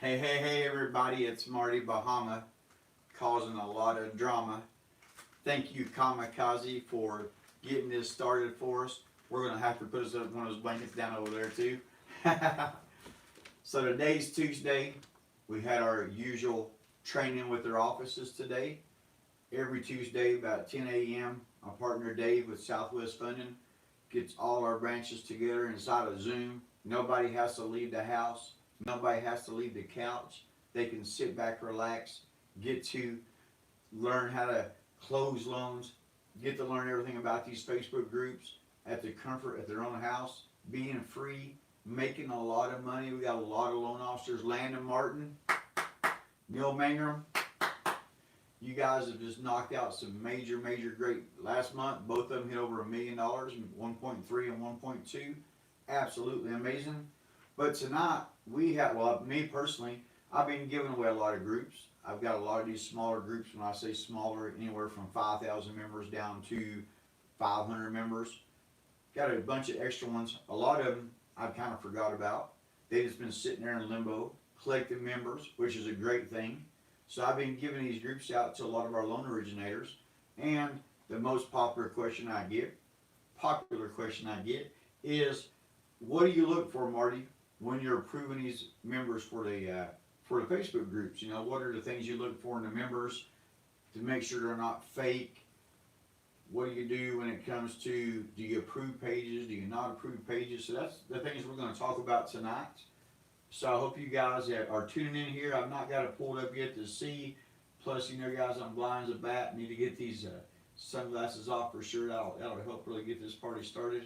Hey everybody, it's Marty Bahama causing a lot of drama. Thank you Kamikaze for getting this started for us. We're going to have to put us up one of those blankets down over there too. So today's Tuesday. We had our usual training with their offices today. Every Tuesday about 10 a.m. our partner Dave with Southwest Funding gets all our branches together inside of Zoom. Nobody has to leave the house. Nobody has to leave the couch. They can sit back, relax, get to learn how to close loans, get to learn everything about these Facebook groups at the comfort of their own house, being free, making a lot of money. We got a lot of loan officers. Landon Martin, Neil Mangrum. You guys have just knocked out some major great. Last month, both of them hit over $1 million, 1.3 and 1.2. Absolutely amazing. But tonight, we have, well, me personally, I've been giving away a lot of groups. I've got a lot of these smaller groups. When I say smaller, anywhere from 5,000 members down to 500 members. Got a bunch of extra ones. A lot of them I've kind of forgot about. They just been sitting there in limbo, collecting members, which is a great thing. So I've been giving these groups out to a lot of our loan originators. And the most popular question I get is, what do you look for, Marty, when you're approving these members for the Facebook groups? You know, what are the things you look for in the members to make sure they're not fake? What do you do when it comes to, do you approve pages, do you not approve pages? So that's the things we're going to talk about tonight. So I hope you guys are tuning in here. I've not got it pulled up yet to see. Plus, you know, guys, I'm blind as a bat. Need to get these sunglasses off for sure. That'll help really get this party started.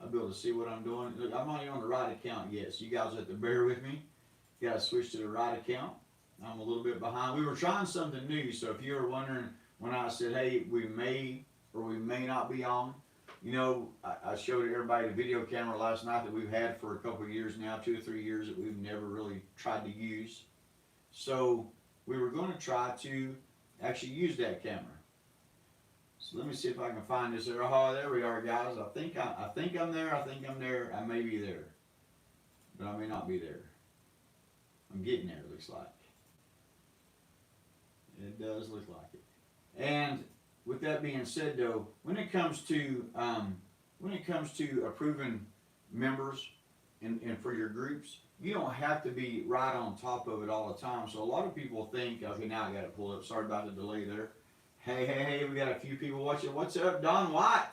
I'll be able to see what I'm doing. Look, I'm not even on the right account yet, so you guys have to bear with me. Got to switch to the right account. I'm a little bit behind. We were trying something new, so if you were wondering when I said, hey, we may or we may not be on, you know, I showed everybody the video camera last night that we've had for a couple of years now, 2 or 3 years, that we've never really tried to use. So we were going to try to actually use that camera. So let me see if I can find this there. Oh, there we are, guys. I think I'm there. I may be there, but I may not be there. I'm getting there. It looks like it does look like it. And with that being said, though, when it comes to approving members and for your groups, you don't have to be right on top of it all the time. So a lot of people think, okay, now I got it pulled up. Sorry about the delay there. Hey, we got a few people watching. What's up, Don White?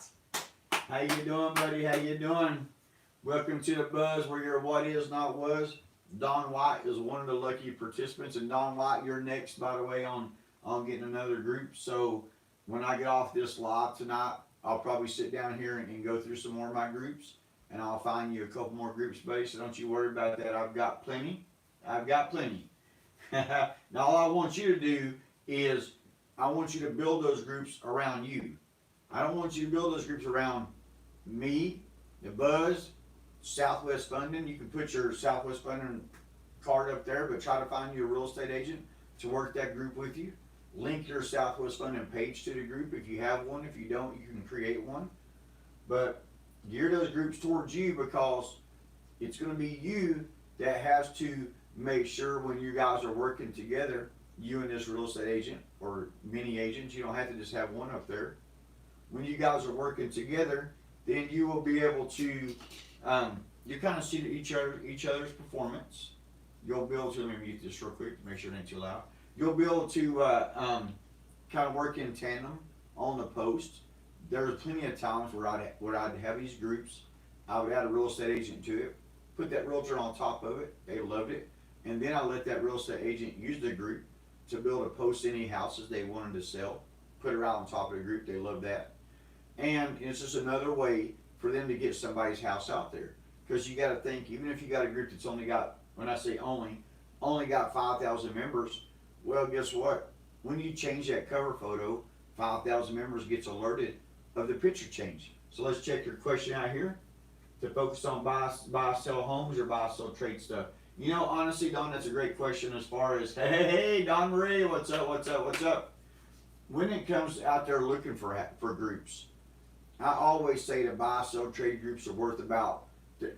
How you doing, buddy? How you doing? Welcome to the buzz where your what is not was. Don White is one of the lucky participants, and Don White, you're next, by the way, on getting another group. So when I get off this live tonight, I'll probably sit down here and go through some more of my groups, and I'll find you a couple more groups, buddy, so don't you worry about that. I've got plenty. Now, all I want you to do is I want you to build those groups around you. I don't want you to build those groups around me, the buzz, Southwest Funding. You can put your Southwest Funding card up there, but try to find you a real estate agent to work that group with you. Link your Southwest Funding page to the group if you have one. If you don't, you can create one. But gear those groups towards you, because it's going to be you that has to make sure when you guys are working together, you and this real estate agent or many agents, you don't have to just have one up there. When you guys are working together, then you will be able to, you kind of see each other's performance. You'll be able to, let me mute this real quick to make sure it ain't too loud. You'll be able to kind of work in tandem on the post. There's plenty of times where I'd have these groups. I would add a real estate agent to it, put that realtor on top of it. They loved it. And then I let that real estate agent use the group to build a post any houses they wanted to sell. Put it right on top of the group. They love that. And it's just another way for them to get somebody's house out there. Because you got to think, even if you got a group that's only got, when I say only got 5,000 members, well, guess what? When you change that cover photo, 5,000 members gets alerted of the picture change. So let's check your question out here to focus on buy, sell homes or buy, sell trade stuff. You know, honestly, Don, that's a great question as far as, hey, Don Marie, what's up? When it comes out there looking for groups, I always say that buy, sell, trade groups are worth about,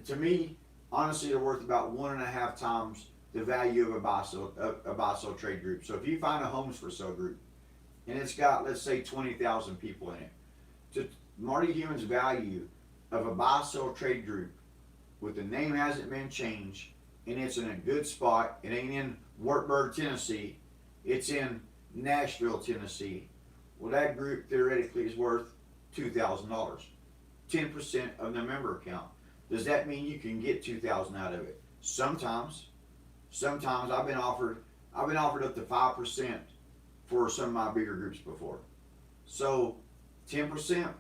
to me, honestly, they're worth about 1.5 times the value of a buy sell trade group. So if you find a homes for sale group and it's got, let's say, 20,000 people in it, to Marty Human's value of a buy sell trade group with the name hasn't been changed and it's in a good spot, it ain't in Wartburg, Tennessee, it's in Nashville, Tennessee. Well, that group theoretically is worth $2,000, 10% of the member account. Does that mean you can get $2,000 out of it? Sometimes I've been offered up to 5% for some of my bigger groups before. So 10%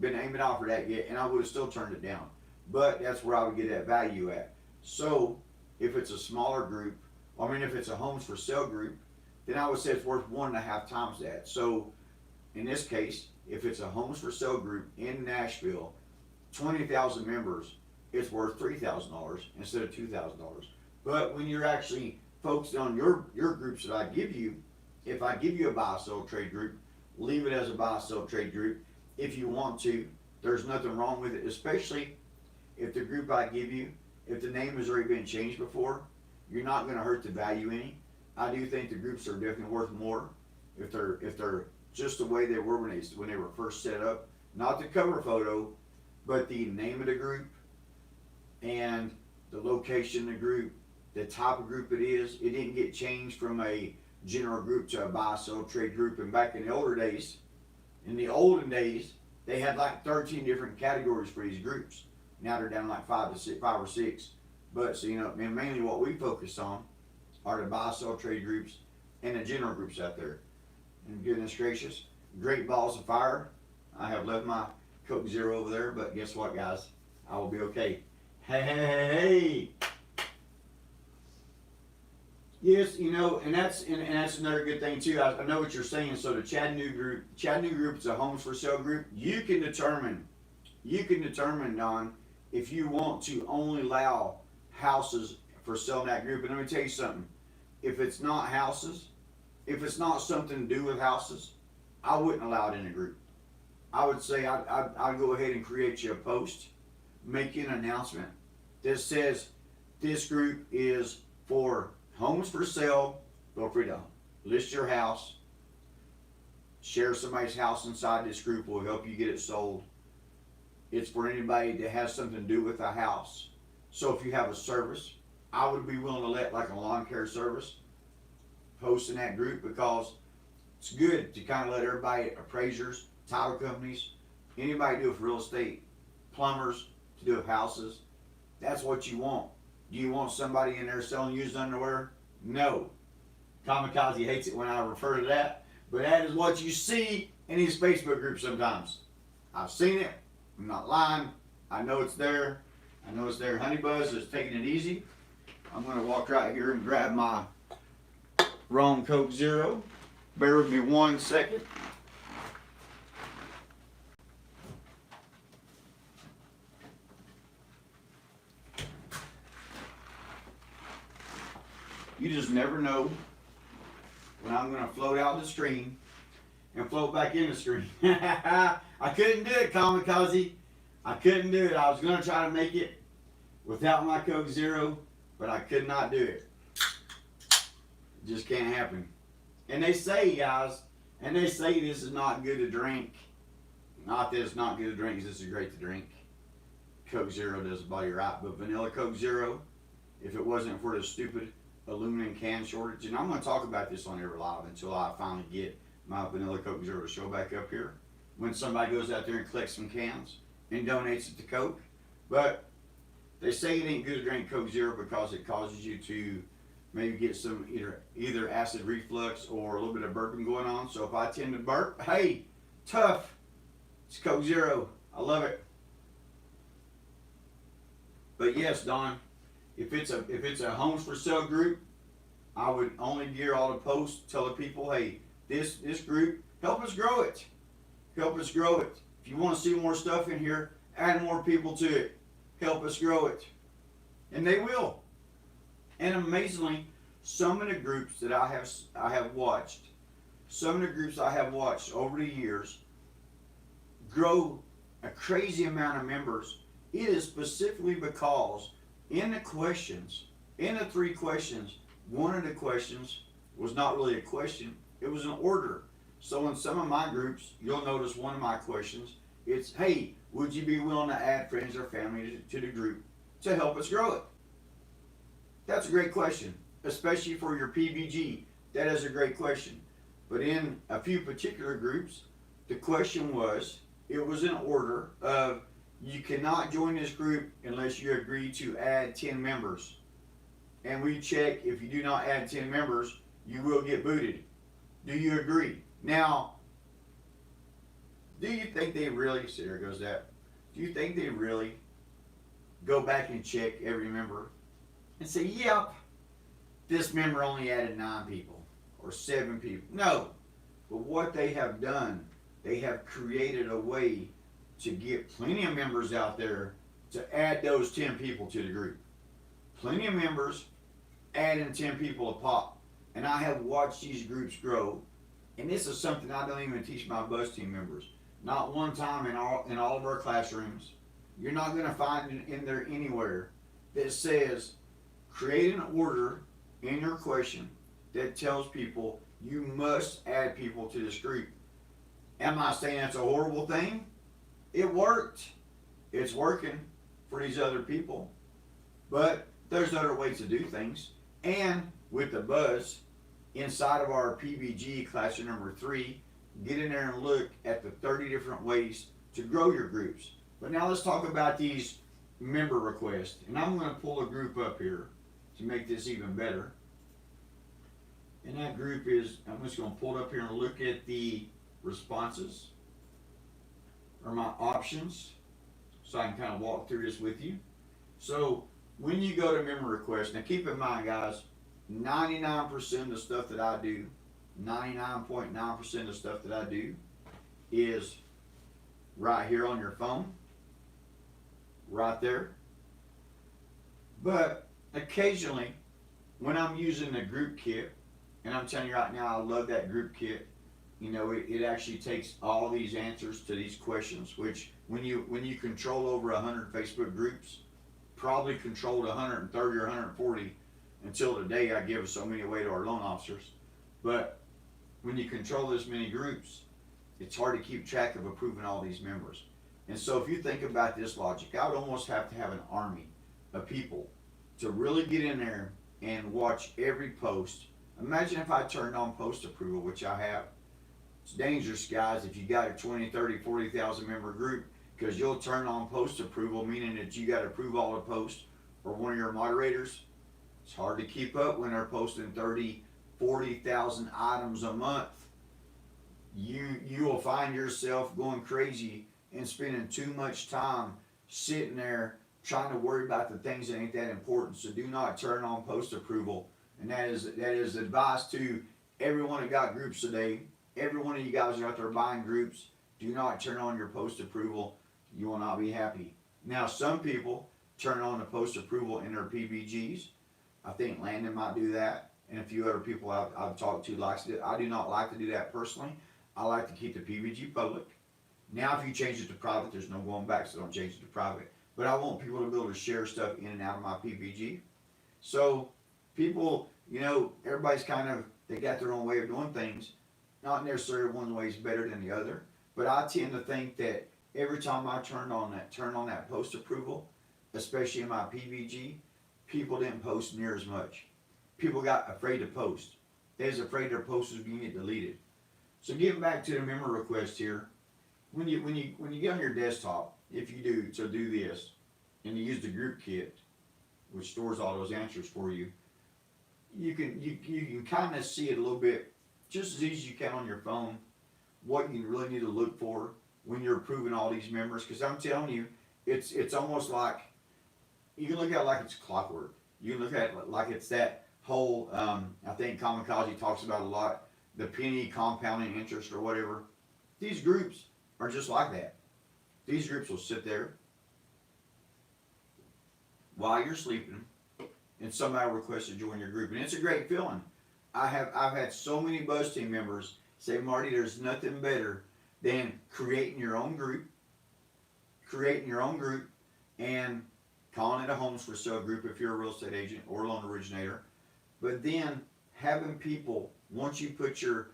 ain't offered that yet, and I would have still turned it down. But that's where I would get that value at. So if it's a smaller group, if it's a homes for sale group, then I would say it's worth 1.5 times that. So in this case, if it's a homes for sale group in Nashville, 20,000 members, it's worth $3,000 instead of $2,000. But when you're actually focused on your groups that I give you, if I give you a buy sell trade group, leave it as a buy sell trade group if you want to. There's nothing wrong with it, especially if the group I give you, if the name has already been changed before, you're not going to hurt the value any. I do think the groups are definitely worth more if they're just the way they were when they were first set up. Not the cover photo, but the name of the group and the location of the group, the type of group it is. It didn't get changed from a general group to a buy sell trade group. And back in the olden days, they had like 13 different categories for these groups. Now they're down to like 5 or 6. But so mainly what we focus on are the buy sell trade groups and the general groups out there. And goodness gracious, great balls of fire. I have left my Coke Zero over there, but guess what, guys? I will be okay. Hey. Yes, and that's another good thing too. I know what you're saying. So the Chattanooga group is a homes for sale group. You can determine, Don, if you want to only allow houses for sale in that group. And let me tell you something. If it's not houses, if it's not something to do with houses, I wouldn't allow it in a group. I would say I'd go ahead and create you a post, make you an announcement that says this group is for homes for sale. Feel free to list your house, share somebody's house inside this group, will help you get it sold. It's for anybody that has something to do with a house. So if you have a service, I would be willing to let like a lawn care service post in that group, because it's good to kind of let everybody, appraisers, title companies, anybody do with real estate, plumbers, to do with houses. That's what you want. Do you want somebody in there selling used underwear? No. Kamikaze hates it when I refer to that, but that is what you see in these Facebook groups sometimes. I've seen it. I'm not lying. I know it's there. Honey Buzz is taking it easy. I'm going to walk right here and grab my wrong Coke Zero. Bear with me 1 second. You just never know when I'm going to float out the screen and float back in the screen. I couldn't do it, Kamikaze. I couldn't do it. I was going to try to make it without my Coke Zero, but I could not do it. It just can't happen. And they say, guys, this is not good to drink. Not that it's not good to drink, this is great to drink. Coke Zero does the body right, but vanilla Coke Zero, if it wasn't for the stupid aluminum can shortage, and I'm going to talk about this on Ever Live until I finally get my vanilla Coke Zero to show back up here. When somebody goes out there and collects some cans and donates it to Coke. But they say it ain't good to drink Coke Zero because it causes you to maybe get some either acid reflux or a little bit of burping going on. So if I tend to burp, hey, tough, it's Coke Zero. I love it. But yes, Don, if it's a homes for sale group, I would only gear all the posts, tell the people, hey, this group, help us grow it. Help us grow it. If you want to see more stuff in here, add more people to it. Help us grow it. And they will. And amazingly, some of the groups that I have watched over the years grow a crazy amount of members. It is specifically because in the 3 questions, one of the questions was not really a question, it was an order. So in some of my groups, you'll notice one of my questions, it's, hey, would you be willing to add friends or family to the group to help us grow it? That's a great question, especially for your PVG. That is a great question. But in a few particular groups, the question was, it was in order of, you cannot join this group unless you agree to add 10 members. And we check, if you do not add 10 members, you will get booted. Do you agree? Now, do you think they really, so there goes that, do you think they really go back and check every member and say, yep, this member only added 9 people or 7 people? No. But what they have done, they have created a way to get plenty of members out there to add those 10 people to the group. Plenty of members adding 10 people a pop. And I have watched these groups grow. And this is something I don't even teach my buzz team members. Not one time in all of our classrooms. You're not going to find it in there anywhere that says create an order in your question that tells people you must add people to this group. Am I saying that's a horrible thing? It worked. It's working for these other people. But there's other ways to do things. And with the buzz, inside of our PBG classroom number 3, get in there and look at the 30 different ways to grow your groups. But now let's talk about these member requests. And I'm going to pull a group up here to make this even better. And that group is, I'm just going to pull it up here and look at the responses, or my options, so I can kind of walk through this with you. So when you go to member requests, now keep in mind, guys, 99% of the stuff that I do, 99.9% of the stuff that I do is right here on your phone, right there. But occasionally, when I'm using the group kit, and I'm telling you right now, I love that group kit. You know, it actually takes all these answers to these questions, which when you control over 100 Facebook groups, probably controlled 130 or 140 until today. I give so many away to our loan officers. But when you control this many groups, it's hard to keep track of approving all these members. And so if you think about this logic, I would almost have to have an army of people to really get in there and watch every post. Imagine if I turned on post approval, which I have. It's dangerous, guys, if you got a 20, 30, 40,000 member group, because you'll turn on post approval, meaning that you got to approve all the posts for one of your moderators. It's hard to keep up when they're posting 30, 40,000 items a month. You will find yourself going crazy and spending too much time sitting there trying to worry about the things that ain't that important. So do not turn on post approval. And that is advice to everyone that got groups today. Every one of you guys are out there buying groups. Do not turn on your post approval. You will not be happy. Now, some people turn on the post approval in their PBGs. I think Landon might do that, and a few other people I've talked to likes to do it. I do not like to do that personally. I like to keep the PBG public. Now, if you change it to private, there's no going back, so don't change it to private. But I want people to be able to share stuff in and out of my PBG. So people, you know, everybody's kind of, they got their own way of doing things. Not necessarily one way is better than the other, but I tend to think that every time I turn on that post approval, especially in my PVG, people didn't post near as much. People got afraid to post. They was afraid their posts was going to get deleted. So getting back to the member request here, when you get on your desktop, if you do this, and you use the group kit, which stores all those answers for you, you can kind of see it a little bit, just as easy as you can on your phone, what you really need to look for when you're approving all these members. Because I'm telling you, it's almost like, you can look at it like it's clockwork. You can look at it like it's that whole, I think Kamikaze talks about a lot, the penny compounding interest or whatever. These groups are just like that. These groups will sit there while you're sleeping, and somebody requests to join your group, and it's a great feeling. I've had so many Buzz Team members say, Marty, there's nothing better than creating your own group, and calling it a homes for sale group if you're a real estate agent or loan originator, But then having people, once you put your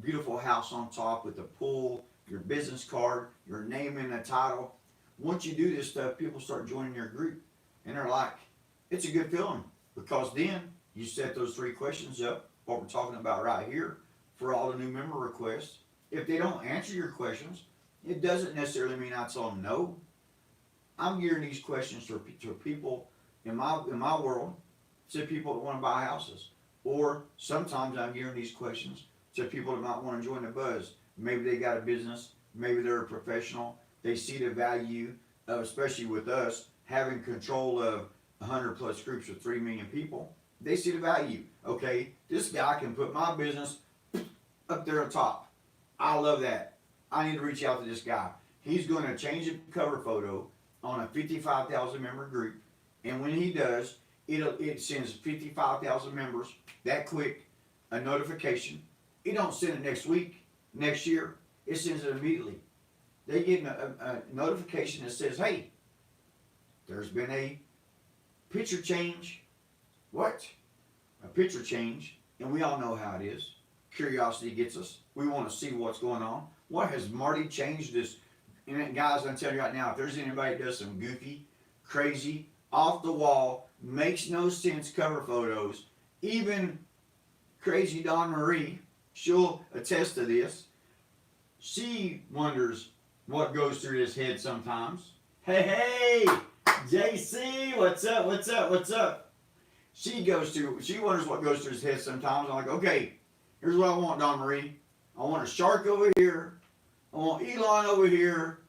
beautiful house on top with the pool, your business card, your name and the title, once you do this stuff, people start joining your group. And they're like, it's a good feeling. Because then you set those 3 questions up, what we're talking about right here, for all the new member requests. If they don't answer your questions, it doesn't necessarily mean I tell them no. I'm gearing these questions to people in my world, to people that want to buy houses. Or sometimes I'm gearing these questions to people that might want to join the buzz. Maybe they got a business, maybe they're a professional. They see the value of, especially with us, having control of 100 plus groups of 3 million people. They see the value. Okay, this guy can put my business up there on top. I love that. I need to reach out to this guy. He's going to change the cover photo on a 55,000 member group, and when he does, it sends 55,000 members that quick a notification. It don't send it next week, next year. It sends it immediately. They get a notification that says, hey, there's been a picture change. What? A picture change, and we all know how it is. Curiosity gets us. We want to see what's going on. What has Marty changed this? And guys, I'm telling you right now, if there's anybody that does some goofy, crazy, off the wall, makes no sense cover photos, even crazy Dawn Marie, she'll attest to this. She wonders what goes through his head sometimes. Hey, JC, what's up, what's up, what's up? She wonders what goes through his head sometimes. I'm like, okay, here's what I want, Dawn Marie. I want a shark over here. I want Elon over here.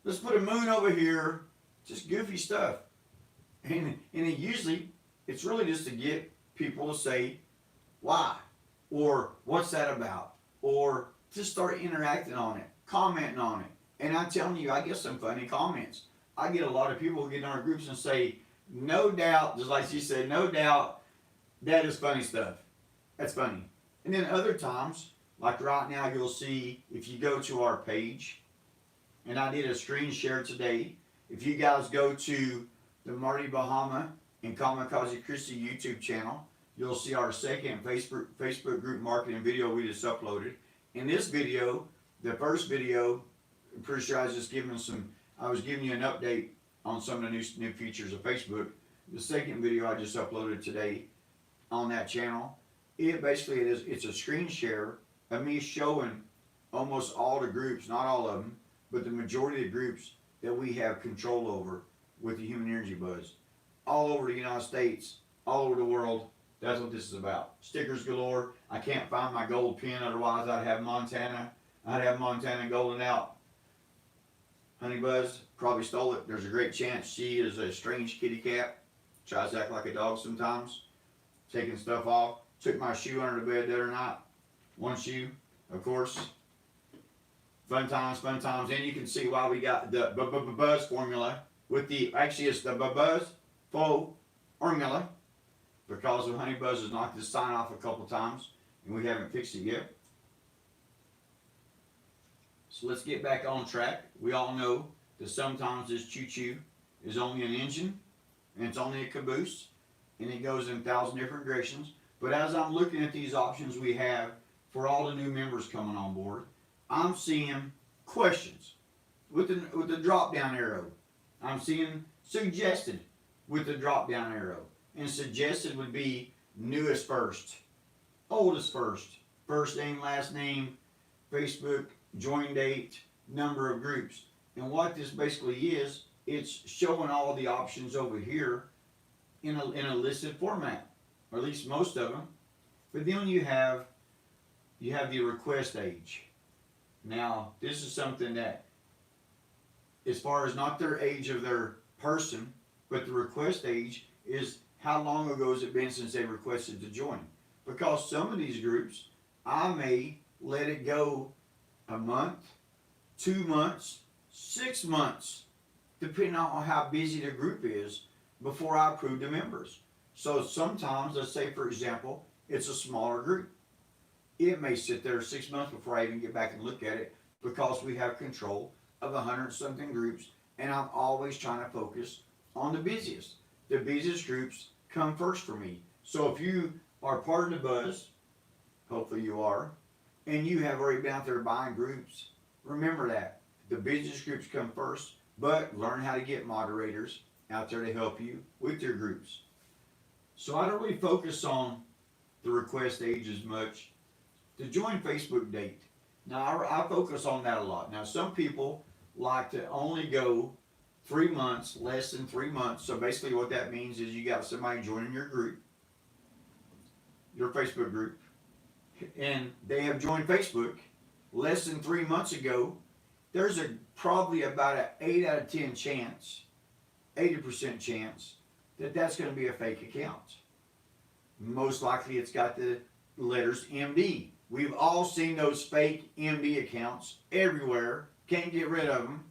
Let's put a moon over here. Just goofy stuff. And it's really just to get people to say, why? Or what's that about? Or just start interacting on it, commenting on it. And I'm telling you, I get some funny comments. I get a lot of people who get in our groups and say, no doubt, just like she said, no doubt, that is funny stuff. That's funny. And then other times, like right now, you'll see, if you go to our page, and I did a screen share today, if you guys go to the Marty Bahama and Kamikaze Christie YouTube channel, you'll see our second Facebook group marketing video we just uploaded. In this video, the first video, I'm pretty sure I was giving you an update on some of the new features of Facebook. The second video I just uploaded today on that channel, it's a screen share of me showing almost all the groups, not all of them, but the majority of the groups that we have control over with the Human Energy Buzz. All over the United States, all over the world. That's what this is about. Stickers galore. I can't find my gold pin, otherwise I'd have Montana golden out. Honey Buzz probably stole it. There's a great chance she is a strange kitty cat. Tries to act like a dog sometimes. Taking stuff off. Took my shoe under the bed the other night. One shoe, of course. Fun times. And you can see why we got the Buzz formula with it's the Buzz Faux formula, because of Honey Buzz has knocked this sign off a couple times and we haven't fixed it yet. So let's get back on track. We all know that sometimes this choo-choo is only an engine and it's only a caboose and it goes in 1,000 different directions. But as I'm looking at these options we have for all the new members coming on board, I'm seeing questions with the drop down arrow. I'm seeing suggested with the drop down arrow. And suggested would be newest first, oldest first name, last name, Facebook, join date, number of groups. And what this basically is, it's showing all the options over here in a listed format, or at least most of them. But then you have the request age. Now, this is something that, as far as not their age of their person, but the request age is how long ago has it been since they requested to join. Because some of these groups, I may let it go a month, 2 months, 6 months, depending on how busy the group is, before I approve the members. So sometimes, let's say for example, it's a smaller group. It may sit there 6 months before I even get back and look at it, because we have control of 100-something groups, and I'm always trying to focus on the busiest. The busiest groups come first for me. So if you are part of the buzz, hopefully you are, and you have already been out there buying groups, remember that. The business groups come first, but learn how to get moderators out there to help you with your groups. So I don't really focus on the request age as much. To join Facebook date. Now I focus on that a lot. Now some people like to only go 3 months, less than 3 months. So basically what that means is you got somebody joining your group, your Facebook group, and they have joined Facebook less than 3 months ago. There's probably about an 8 out of 10 chance, 80% chance that that's going to be a fake account. Most likely it's got the letters MD. We've all seen those fake MD accounts everywhere. Can't get rid of them.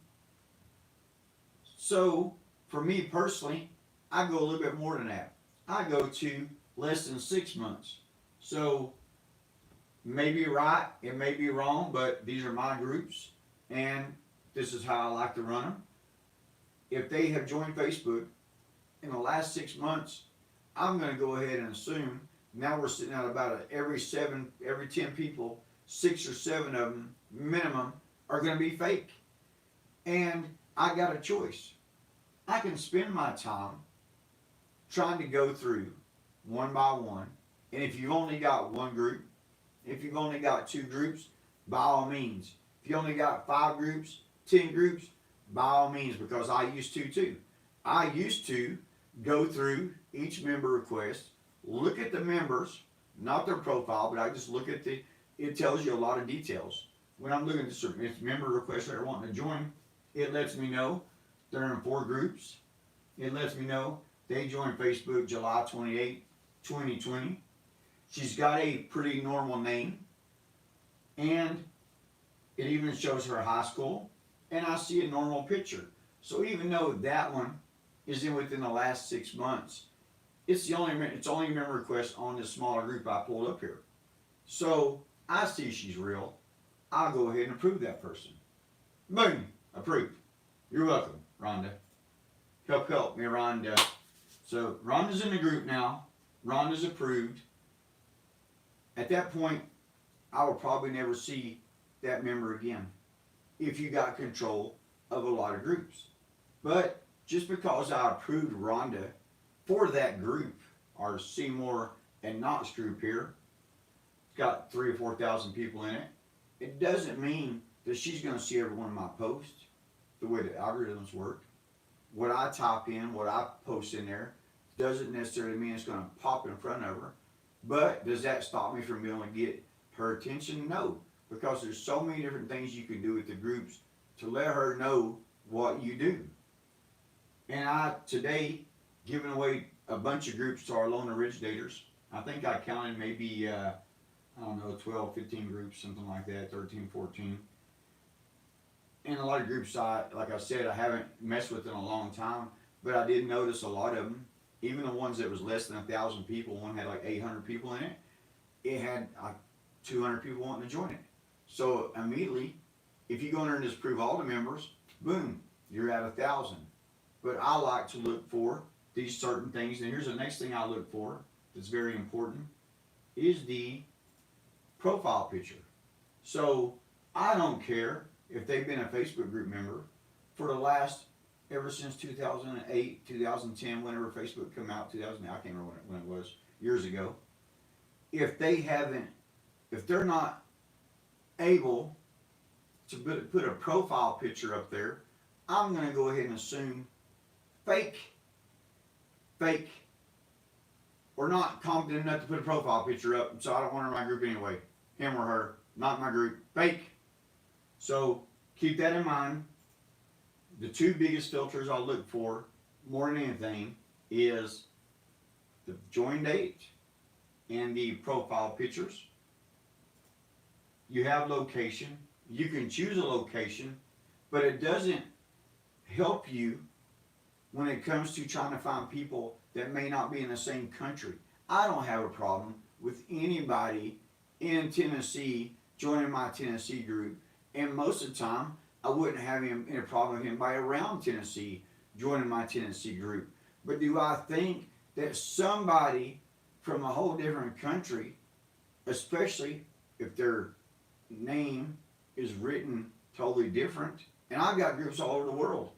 So, for me personally, I go a little bit more than that. I go to less than 6 months. So, may be right, it may be wrong, but these are my groups, and this is how I like to run them. If they have joined Facebook in the last 6 months, I'm going to go ahead and assume now we're sitting at about every 10 people, 6 or 7 of them minimum are going to be fake. And I got a choice. I can spend my time trying to go through one by one. And if you've only got one group, if you've only got 2 groups, by all means. If you only got 5 groups, 10 groups, by all means, because I used to too. I used to go through each member request, look at the members, not their profile, but I just look at it tells you a lot of details. When I'm looking at certain member requests that are wanting to join, it lets me know they're in 4 groups. It lets me know they joined Facebook July 28, 2020. She's got a pretty normal name, and it even shows her high school, and I see a normal picture. So even though that one is within the last 6 months, it's only member request on this smaller group I pulled up here. So I see she's real. I'll go ahead and approve that person. Boom, approved. You're welcome, Rhonda. Help me, Rhonda. So Rhonda's in the group now. Rhonda's approved. At that point, I will probably never see that member again if you got control of a lot of groups. But just because I approved Rhonda for that group, our Seymour and Knox group here, it's got 3,000 or 4,000 people in it, it doesn't mean that she's going to see every one of my posts the way the algorithms work. What I type in, what I post in there, doesn't necessarily mean it's going to pop in front of her. But does that stop me from being able to get her attention? No, because there's so many different things you can do with the groups to let her know what you do. And I, today, giving away a bunch of groups to our loan originators. I think I counted maybe, 12, 15 groups, something like that, 13, 14. And a lot of groups, like I said, I haven't messed with in a long time, but I did notice a lot of them, even the ones that was less than 1,000 people, one had like 800 people in it, it had like 200 people wanting to join it. So immediately, if you go in there and just approve all the members, boom, you're at 1,000. But I like to look for these certain things, and here's the next thing I look for that's very important, is the profile picture. So I don't care if they've been a Facebook group member for the last, ever since 2008, 2010, whenever Facebook came out, 2000, I can't remember when it was, years ago. If they're not able to put a profile picture up there, I'm going to go ahead and assume fake, or not competent enough to put a profile picture up, so I don't want her in my group anyway. Him or her, not my group, fake. So keep that in mind. The 2 biggest filters I'll look for more than anything is the join date and the profile pictures. You have location. You can choose a location, but it doesn't help you when it comes to trying to find people that may not be in the same country. I don't have a problem with anybody in Tennessee joining my Tennessee group, and most of the time I wouldn't have any problem with anybody around Tennessee joining my Tennessee group. But do I think that somebody from a whole different country, especially if their name is written totally different. And I've got groups all over the world.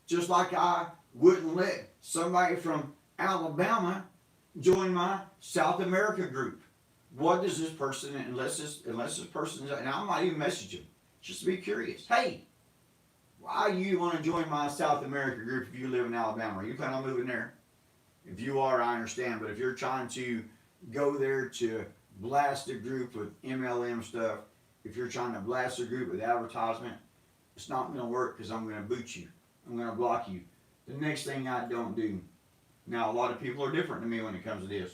Just like I wouldn't let somebody from Alabama join my South America group. What does this person, unless this person, and I might even message him, just to be curious. Hey, why you want to join my South America group if you live in Alabama? Are you planning on moving there? If you are, I understand. But if you're trying to go there to blast a group with MLM stuff, if you're trying to blast a group with advertisement, it's not going to work because I'm going to boot you. I'm going to block you. The next thing I don't do. Now, a lot of people are different to me when it comes to this.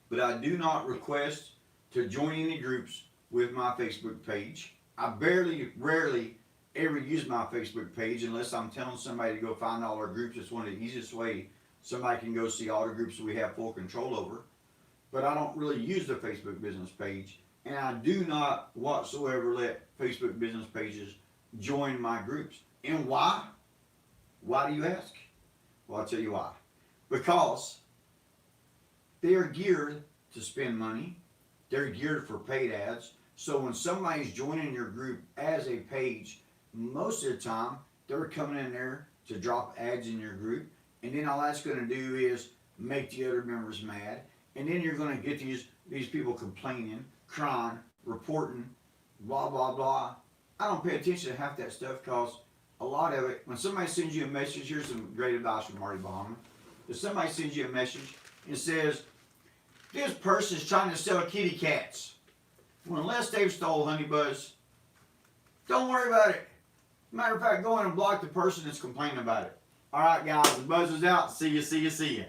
But I do not request to join any groups with my Facebook page. I rarely ever use my Facebook page unless I'm telling somebody to go find all our groups. It's one of the easiest way somebody can go see all the groups that we have full control over. But I don't really use the Facebook business page, and I do not whatsoever let Facebook business pages join my groups. And why? Why do you ask? Well, I'll tell you why. Because they are geared to spend money. They're geared for paid ads. So when somebody's joining your group as a page, most of the time they're coming in there to drop ads in your group, and then all that's going to do is make the other members mad, and then you're going to get these people complaining, crying, reporting, blah blah blah. I don't pay attention to half that stuff because a lot of it, when somebody sends you a message, here's some great advice from Marty Baum. If somebody sends you a message and says, this person's trying to sell kitty cats. Well, unless they've stole Honey Buzz, don't worry about it. Matter of fact, go in and block the person that's complaining about it. All right, guys, the buzz is out. See ya, see ya, see ya.